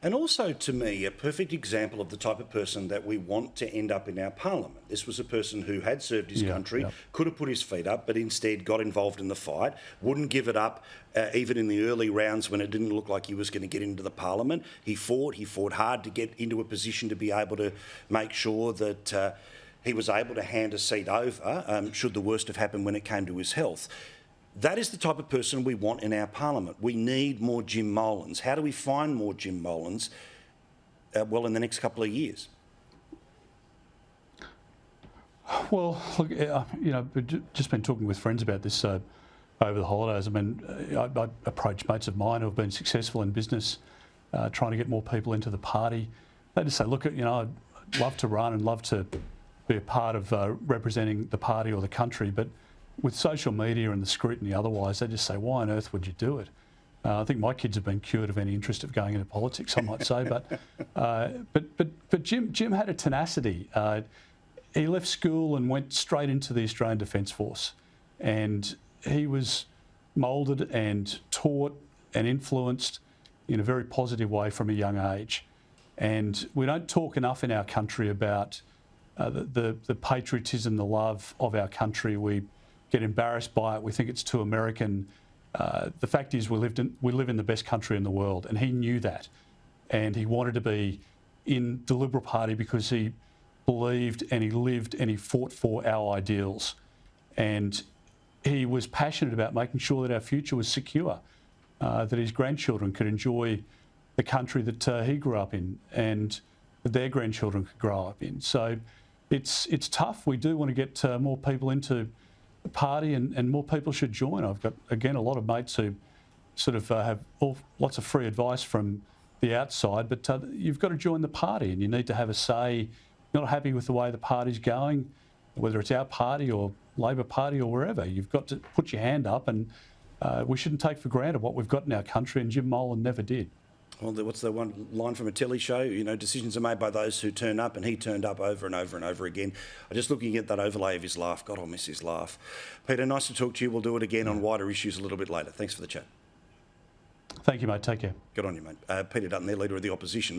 And also, to me, a perfect example of the type of person that we want to end up in our parliament. This was a person who had served his country, could have put his feet up, but instead got involved in the fight, wouldn't give it up, even in the early rounds when it didn't look like he was going to get into the parliament. He fought hard to get into a position to be able to make sure that he was able to hand a seat over, should the worst have happened when it came to his health. That is the type of person we want in our parliament. We need more Jim Molans. How do we find more Jim Molans? Well, in the next couple of years. Well, look, we've just been talking with friends about this over the holidays. I mean, I approached mates of mine who have been successful in business, trying to get more people into the party. They just say, look, I'd love to run and love to be a part of representing the party or the country, but with social media and the scrutiny otherwise, they just say, why on earth would you do it? I think my kids have been cured of any interest of going into politics, I might say, but Jim had a tenacity. He left school and went straight into the Australian Defence Force, and he was moulded and taught and influenced in a very positive way from a young age. And we don't talk enough in our country about the patriotism, the love of our country. We get embarrassed by it. We think it's too American. The fact is we live in the best country in the world, and he knew that. And he wanted to be in the Liberal Party because he believed and he lived and he fought for our ideals. And he was passionate about making sure that our future was secure, that his grandchildren could enjoy the country that he grew up in and that their grandchildren could grow up in. So it's tough. We do want to get more people into the party, and more people should join. I've got, again, a lot of mates who sort of have lots of free advice from the outside, but you've got to join the party and you need to have a say. You're not happy with the way the party's going, whether it's our party or Labor Party or wherever, you've got to put your hand up, and we shouldn't take for granted what we've got in our country, and Jim Molan never did. Well, what's the one line from a telly show? Decisions are made by those who turn up, and he turned up over and over and over again. I'm just looking at that overlay of his laugh. God, I'll miss his laugh. Peter, nice to talk to you. We'll do it again on wider issues a little bit later. Thanks for the chat. Thank you, mate. Take care. Good on you, mate. Peter Dutton, there, Leader of the Opposition.